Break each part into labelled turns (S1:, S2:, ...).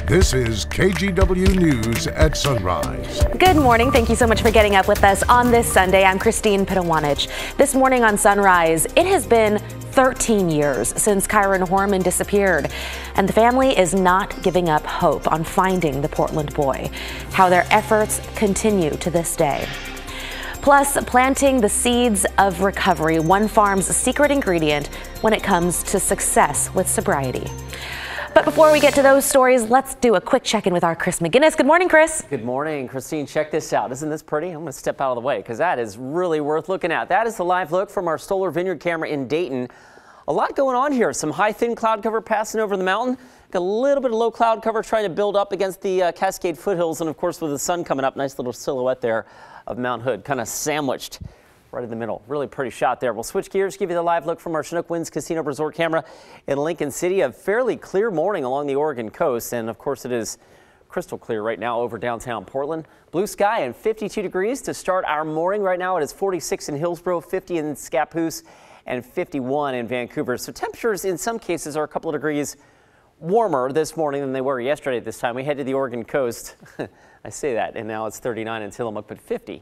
S1: This is KGW News at Sunrise.
S2: Good morning. Thank you so much for getting up with us on this Sunday. I'm Christine Pitawanich. This morning on Sunrise, it has been 13 years since Kyron Horman disappeared, and the family is not giving up hope on finding the Portland boy. How their efforts continue to this day. Plus, planting the seeds of recovery, one farm's secret ingredient when it comes to success with sobriety. But before we get to those stories, let's do a quick check-in with our Chris McGinnis. Good morning, Chris.
S3: Good morning, Christine. Check this out. Isn't this pretty? I'm going to step out of the way because that is really worth looking at. That is the live look from our Stoller Vineyard camera in Dayton. A lot going on here. Some high, thin cloud cover passing over the mountain. Got a little bit of low cloud cover trying to build up against the Cascade foothills. And, of course, with the sun coming up, nice little silhouette there of Mount Hood, kind of sandwiched right in the middle. Really pretty shot there. We'll switch gears, give you the live look from our Chinook Winds Casino Resort camera in Lincoln City. A fairly clear morning along the Oregon coast. And, of course, it is crystal clear right now over downtown Portland. Blue sky and 52 degrees to start our morning. Right now it is 46 in Hillsborough, 50 in Scappoose, and 51 in Vancouver. So temperatures in some cases are a couple of degrees warmer this morning than they were yesterday at this time. We head to the Oregon coast. I say that, and now it's 39 in Tillamook, but 50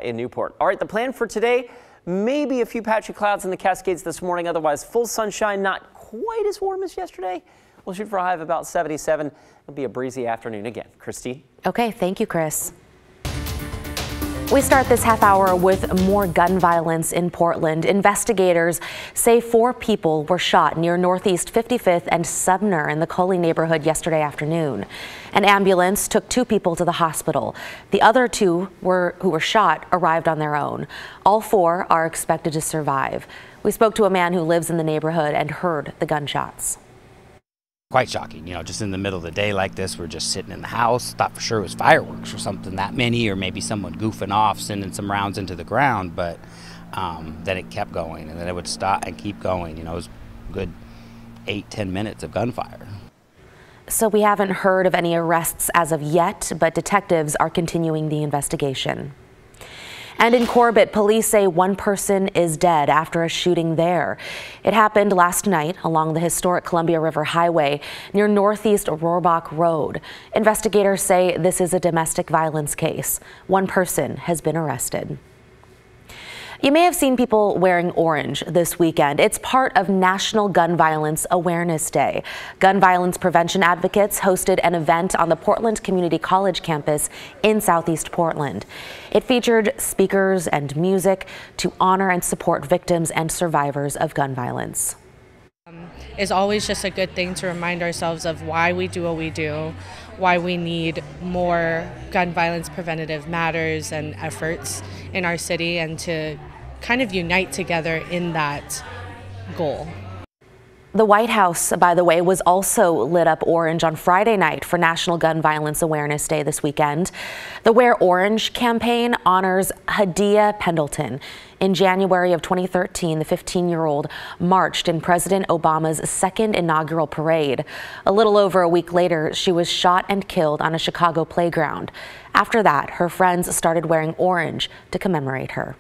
S3: in Newport. All right, the plan for today, maybe a few patchy clouds in the Cascades this morning. Otherwise, full sunshine, not quite as warm as yesterday. We'll shoot for a high of about 77. It'll be a breezy afternoon again. Christine?
S2: Okay, thank you, Chris. We start this half hour with more gun violence in Portland. Investigators say 4 people were shot near Northeast 55th and Sumner in the Coley neighborhood yesterday afternoon. An ambulance took 2 people to the hospital. The other 2 who were shot arrived on their own. All 4 are expected to survive. We spoke to a man who lives in the neighborhood and heard the gunshots.
S4: Quite shocking, just in the middle of the day like this, we're just sitting in the house, thought for sure it was fireworks or something that many, or maybe someone goofing off, sending some rounds into the ground, but then it kept going, and then it would stop and keep going. It was a good 8-10 minutes of gunfire.
S2: So we haven't heard of any arrests as of yet, but detectives are continuing the investigation. And in Corbett, police say 1 person is dead after a shooting there. It happened last night along the historic Columbia River Highway near Northeast Rohrbach Road. Investigators say this is a domestic violence case. 1 person has been arrested. You may have seen people wearing orange this weekend. It's part of National Gun Violence Awareness Day. Gun violence prevention advocates hosted an event on the Portland Community College campus in Southeast Portland. It featured speakers and music to honor and support victims and survivors of gun violence.
S5: It's always just a good thing to remind ourselves of why we do what we do, why we need more gun violence preventative matters and efforts in our city, and to kind of unite together in that goal.
S2: The White House, by the way, was also lit up orange on Friday night for National Gun Violence Awareness Day this weekend. The Wear Orange campaign honors Hadia Pendleton. In January of 2013, the 15-year-old marched in President Obama's second inaugural parade. A little over a week later, she was shot and killed on a Chicago playground. After that, her friends started wearing orange to commemorate her.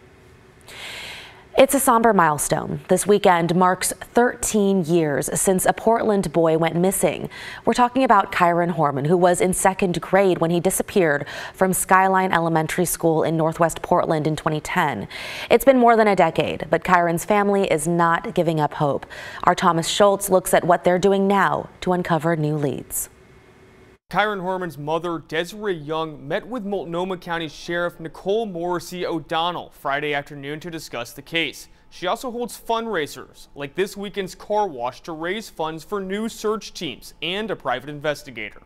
S2: It's a somber milestone. This weekend marks 13 years since a Portland boy went missing. We're talking about Kyron Horman, who was in 2nd grade when he disappeared from Skyline Elementary School in Northwest Portland in 2010. It's been more than a decade, but Kyron's family is not giving up hope. Our Thomas Schultz looks at what they're doing now to uncover new leads.
S6: Kyron Horman's mother, Desiree Young, met with Multnomah County Sheriff Nicole Morrissey O'Donnell Friday afternoon to discuss the case. She also holds fundraisers, like this weekend's car wash, to raise funds for new search teams and a private investigator.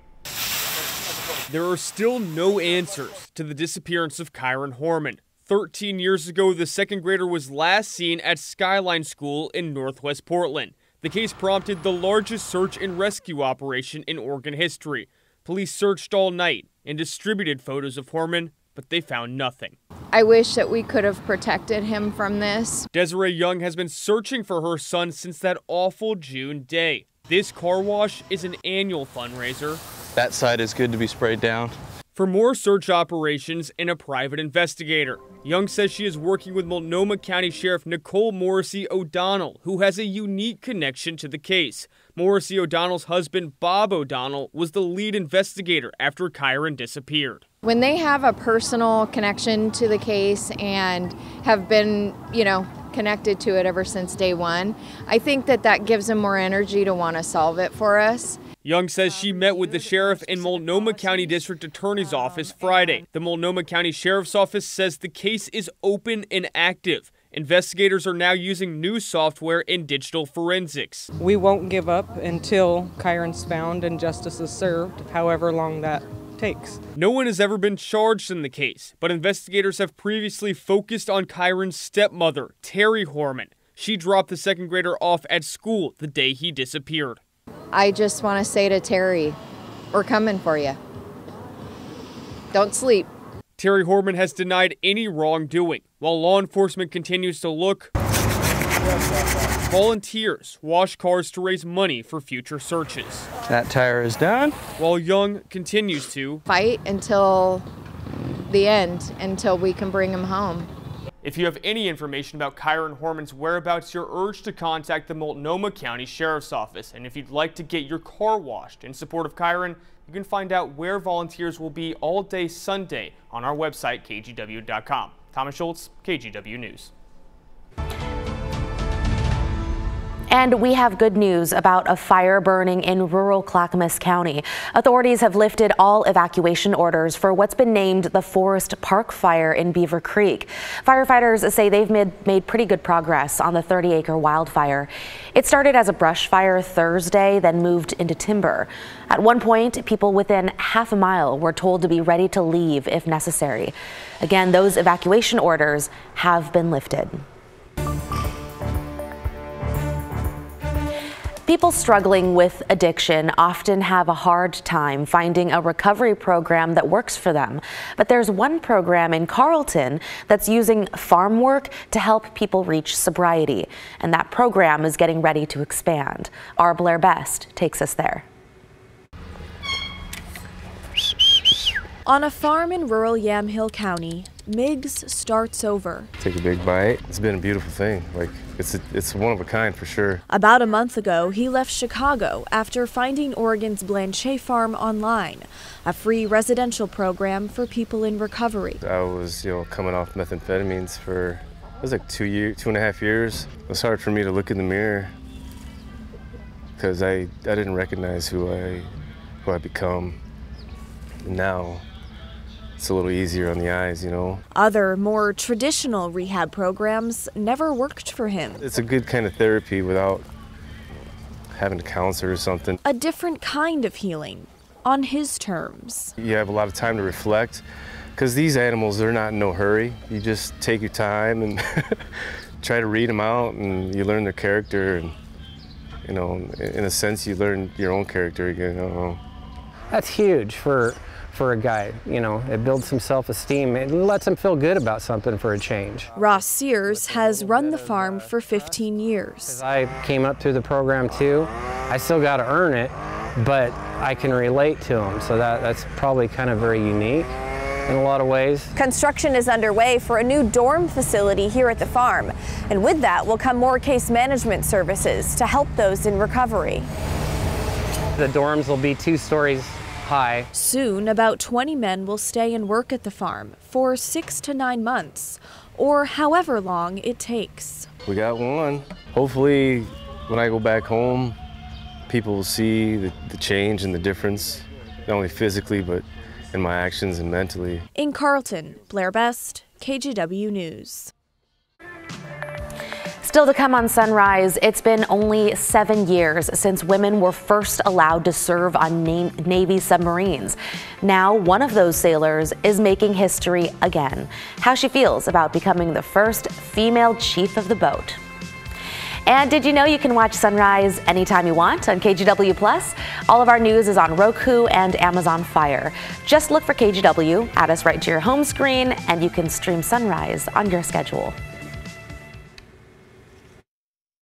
S6: There are still no answers to the disappearance of Kyron Horman. 13 years ago, the 2nd grader was last seen at Skyline School in Northwest Portland. The case prompted the largest search and rescue operation in Oregon history. Police searched all night and distributed photos of Horman, but they found nothing.
S7: I wish that we could have protected him from this.
S6: Desiree Young has been searching for her son since that awful June day. This car wash is an annual fundraiser.
S8: That side is good to be sprayed down.
S6: For more search operations and a private investigator. Young says she is working with Multnomah County Sheriff Nicole Morrissey O'Donnell, who has a unique connection to the case. Morrissey O'Donnell's husband, Bob O'Donnell, was the lead investigator after Kyron disappeared.
S7: When they have a personal connection to the case and have been, connected to it ever since day one, I think that gives them more energy to want to solve it for us.
S6: Young says she met with the sheriff in Multnomah County District Attorney's Office Friday. The Multnomah County Sheriff's Office says the case is open and active. Investigators are now using new software in digital forensics.
S9: We won't give up until Kyron's found and justice is served, however long that takes.
S6: No one has ever been charged in the case, but investigators have previously focused on Kyron's stepmother, Terry Horman. She dropped the second grader off at school the day he disappeared.
S7: I just want to say to Terry, we're coming for you. Don't sleep.
S6: Terry Horman has denied any wrongdoing. While law enforcement continues to look, volunteers wash cars to raise money for future searches.
S8: That tire is done.
S6: While Young continues to
S7: fight until the end, until we can bring him home.
S6: If you have any information about Kyron Horman's whereabouts, you're urged to contact the Multnomah County Sheriff's Office. And if you'd like to get your car washed in support of Kyron, you can find out where volunteers will be all day Sunday on our website, KGW.com. Thomas Schultz, KGW News.
S2: And we have good news about a fire burning in rural Clackamas County. Authorities have lifted all evacuation orders for what's been named the Forest Park Fire in Beaver Creek. Firefighters say they've made pretty good progress on the 30-acre wildfire. It started as a brush fire Thursday, then moved into timber. At one point, people within half a mile were told to be ready to leave if necessary. Again, those evacuation orders have been lifted. People struggling with addiction often have a hard time finding a recovery program that works for them. But there's one program in Carlton that's using farm work to help people reach sobriety. And that program is getting ready to expand. Our Blair Best takes us there.
S10: On a farm in rural Yamhill County, Miggs starts over.
S11: Take a big bite. It's been a beautiful thing. It's one of a kind for sure.
S10: About a month ago, he left Chicago after finding Oregon's Blanche farm online, a free residential program for people in recovery.
S11: I was, coming off methamphetamines for, it was like 2.5 years. It was hard for me to look in the mirror because I didn't recognize who I become. Now, it's a little easier on the eyes,
S10: Other, more traditional rehab programs never worked for him.
S11: It's a good kind of therapy without having a counselor or something.
S10: A different kind of healing, on his terms.
S11: You have a lot of time to reflect, because these animals, they're not in no hurry. You just take your time and try to read them out, and you learn their character, and, in a sense, you learn your own character again.
S12: That's huge for a guy, it builds some self-esteem. It lets him feel good about something for a change.
S10: Ross Sears has run the farm for 15 years.
S12: I came up through the program too. I still got to earn it, but I can relate to him, so that's probably kind of very unique in a lot of ways.
S13: Construction is underway for a new dorm facility here at the farm, and with that will come more case management services to help those in recovery.
S12: The dorms will be 2 stories high.
S10: Soon, about 20 men will stay and work at the farm for 6 to 9 months, or however long it takes.
S11: We got one. Hopefully, when I go back home, people will see the change and the difference, not only physically, but in my actions and mentally.
S10: In Carlton, Blair Best, KGW News.
S2: Still to come on Sunrise, it's been only 7 years since women were first allowed to serve on Navy submarines. Now, one of those sailors is making history again. How she feels about becoming the first female chief of the boat. And did you know you can watch Sunrise anytime you want on KGW+? All of our news is on Roku and Amazon Fire. Just look for KGW, add us right to your home screen, and you can stream Sunrise on your schedule.